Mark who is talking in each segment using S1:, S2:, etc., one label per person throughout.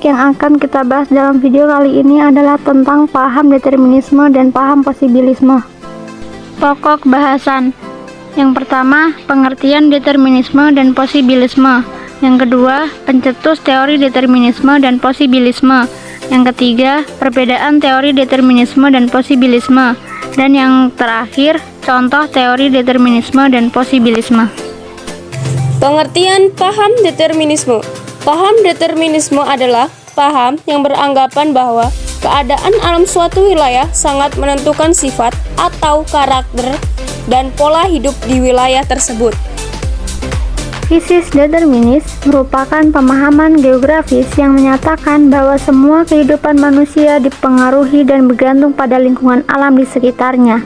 S1: Topik yang akan kita bahas dalam video kali ini adalah tentang paham determinisme dan paham posibilisme. Pokok bahasan. Yang pertama, pengertian determinisme dan posibilisme. Yang kedua, pencetus teori determinisme dan posibilisme. Yang ketiga, perbedaan teori determinisme dan posibilisme. Dan yang terakhir, contoh teori determinisme dan posibilisme.
S2: Pengertian paham determinisme. Paham determinisme adalah paham yang beranggapan bahwa keadaan alam suatu wilayah sangat menentukan sifat atau karakter dan pola hidup di wilayah tersebut.
S1: Fisis determinis merupakan pemahaman geografis yang menyatakan bahwa semua kehidupan manusia dipengaruhi dan bergantung pada lingkungan alam di sekitarnya.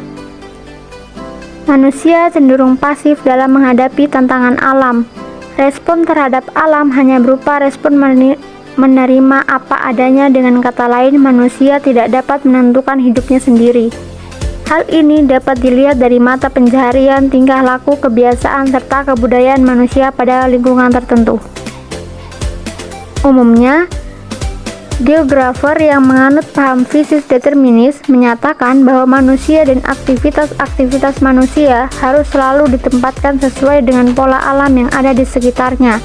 S1: Manusia cenderung pasif dalam menghadapi tantangan alam. Respon terhadap alam hanya berupa respon menerima apa adanya. Dengan kata lain, manusia tidak dapat menentukan hidupnya sendiri. Hal ini dapat dilihat dari mata pencaharian, tingkah laku, kebiasaan, serta kebudayaan manusia pada lingkungan tertentu. Umumnya, geografer yang menganut paham fisis determinis menyatakan bahwa manusia dan aktivitas-aktivitas manusia harus selalu ditempatkan sesuai dengan pola alam yang ada di sekitarnya.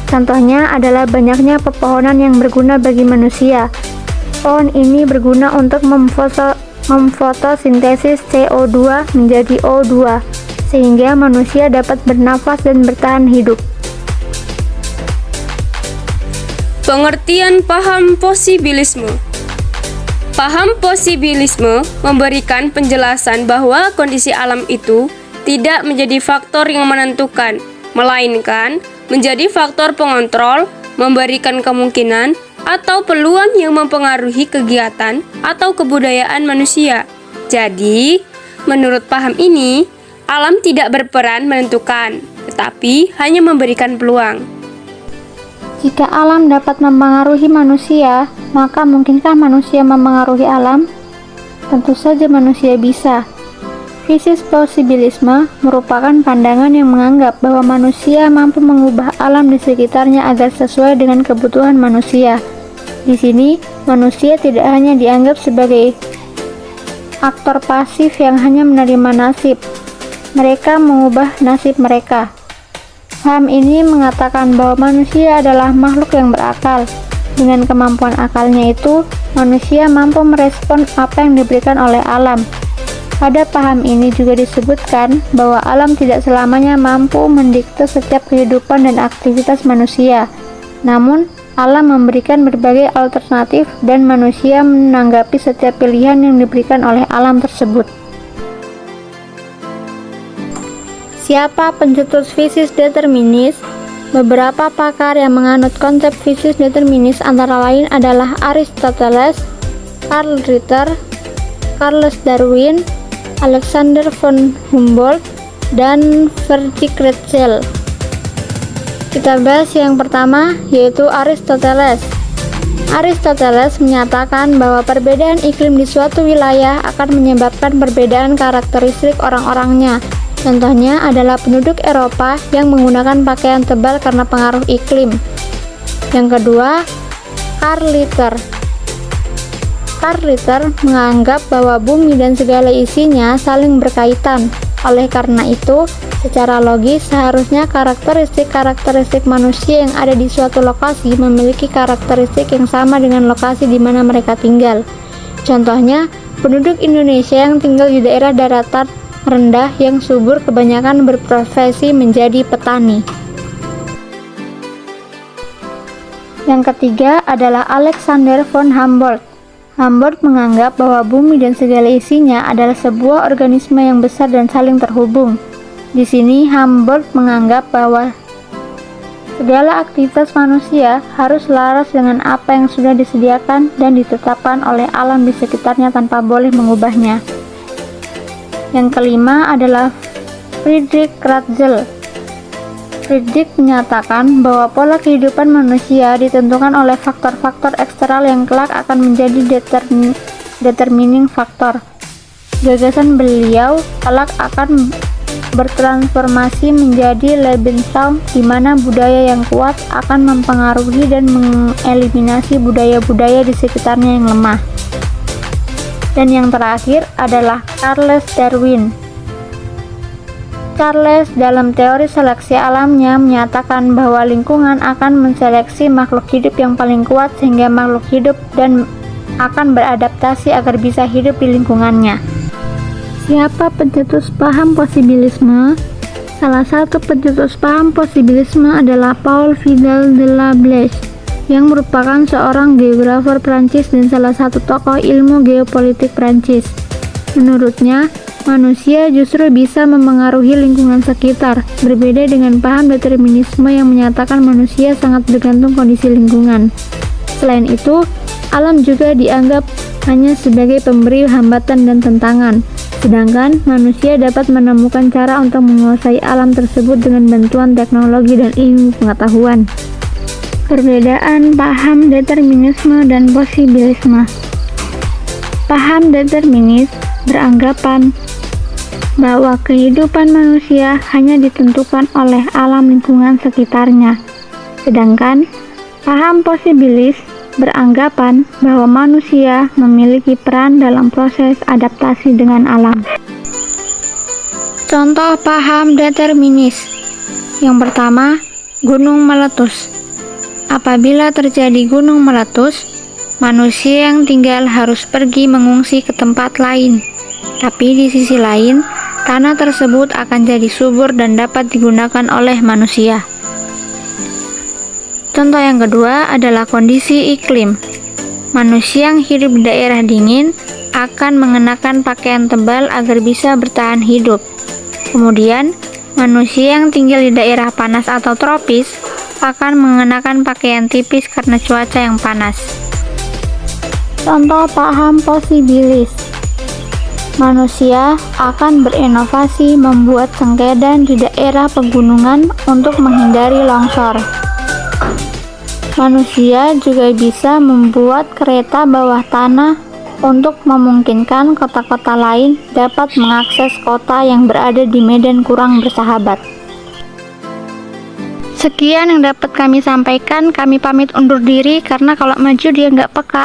S1: Contohnya adalah banyaknya pepohonan yang berguna bagi manusia. Pohon ini berguna untuk memfotosintesis CO2 menjadi O2, sehingga manusia dapat bernafas dan bertahan hidup.
S2: Pengertian paham posibilisme. Paham posibilisme memberikan penjelasan bahwa kondisi alam itu tidak menjadi faktor yang menentukan, melainkan menjadi faktor pengontrol, memberikan kemungkinan atau peluang yang mempengaruhi kegiatan atau kebudayaan manusia. Jadi, menurut paham ini, alam tidak berperan menentukan, tetapi hanya memberikan peluang.
S1: Jika alam dapat mempengaruhi manusia, maka mungkinkah manusia mempengaruhi alam? Tentu saja manusia bisa. Fisis posibilisme merupakan pandangan yang menganggap bahwa manusia mampu mengubah alam di sekitarnya agar sesuai dengan kebutuhan manusia. Di sini, manusia tidak hanya dianggap sebagai aktor pasif yang hanya menerima nasib. Mereka mengubah nasib mereka. Paham ini mengatakan bahwa manusia adalah makhluk yang berakal. Dengan kemampuan akalnya itu, manusia mampu merespon apa yang diberikan oleh alam. Pada paham ini juga disebutkan bahwa alam tidak selamanya mampu mendikte setiap kehidupan dan aktivitas manusia. Namun, alam memberikan berbagai alternatif dan manusia menanggapi setiap pilihan yang diberikan oleh alam tersebut. Siapa pencetus fisis determinis? Beberapa pakar yang menganut konsep fisis determinis antara lain adalah Aristoteles, Karl Ritter, Charles Darwin, Alexander von Humboldt, dan Friedrich Rätzel. Kita bahas yang pertama, yaitu Aristoteles. Aristoteles menyatakan bahwa perbedaan iklim di suatu wilayah akan menyebabkan perbedaan karakteristik orang-orangnya. Contohnya adalah penduduk Eropa yang menggunakan pakaian tebal karena pengaruh iklim. Yang kedua, Karl Ritter. Karl Ritter menganggap bahwa bumi dan segala isinya saling berkaitan. Oleh karena itu, secara logis seharusnya karakteristik-karakteristik manusia yang ada di suatu lokasi memiliki karakteristik yang sama dengan lokasi di mana mereka tinggal. Contohnya, penduduk Indonesia yang tinggal di daerah daratan rendah yang subur kebanyakan berprofesi menjadi petani. Yang ketiga adalah Alexander von Humboldt. Humboldt menganggap bahwa bumi dan segala isinya adalah sebuah organisme yang besar dan saling terhubung. Di sini Humboldt menganggap bahwa segala aktivitas manusia harus selaras dengan apa yang sudah disediakan dan ditetapkan oleh alam di sekitarnya tanpa boleh mengubahnya. Yang kelima adalah Friedrich Rätzel. Friedrich menyatakan bahwa pola kehidupan manusia ditentukan oleh faktor-faktor eksternal yang kelak akan menjadi determining faktor. Gagasan beliau kelak akan bertransformasi menjadi Lebensraum, di mana budaya yang kuat akan mempengaruhi dan mengeliminasi budaya-budaya di sekitarnya yang lemah. Dan yang terakhir adalah Charles Darwin. Charles dalam teori seleksi alamnya menyatakan bahwa lingkungan akan menseleksi makhluk hidup yang paling kuat sehingga makhluk hidup dan akan beradaptasi agar bisa hidup di lingkungannya. Siapa pencetus paham posibilisme? Salah satu pencetus paham posibilisme adalah Paul Vidal de la Blaise, yang merupakan seorang geografer Prancis dan salah satu tokoh ilmu geopolitik Prancis. Menurutnya, manusia justru bisa memengaruhi lingkungan sekitar, berbeda dengan paham determinisme yang menyatakan manusia sangat bergantung kondisi lingkungan. Selain itu, alam juga dianggap hanya sebagai pemberi hambatan dan tantangan, sedangkan manusia dapat menemukan cara untuk menguasai alam tersebut dengan bantuan teknologi dan ilmu pengetahuan. Perbedaan paham determinisme dan posibilisme. Paham determinis beranggapan bahwa kehidupan manusia hanya ditentukan oleh alam lingkungan sekitarnya, sedangkan paham posibilis beranggapan bahwa manusia memiliki peran dalam proses adaptasi dengan alam. Contoh paham determinis. Yang pertama, gunung meletus. Apabila terjadi gunung meletus, manusia yang tinggal harus pergi mengungsi ke tempat lain. Tapi di sisi lain, tanah tersebut akan jadi subur dan dapat digunakan oleh manusia. Contoh yang kedua adalah kondisi iklim. Manusia yang hidup di daerah dingin akan mengenakan pakaian tebal agar bisa bertahan hidup. Kemudian, manusia yang tinggal di daerah panas atau tropis akan mengenakan pakaian tipis karena cuaca yang panas. Contoh paham posibilis. Manusia akan berinovasi membuat sengkedan di daerah pegunungan untuk menghindari longsor. Manusia juga bisa membuat kereta bawah tanah untuk memungkinkan kota-kota lain dapat mengakses kota yang berada di medan kurang bersahabat. Sekian yang dapat kami sampaikan, kami pamit undur diri karena kalau maju dia nggak peka.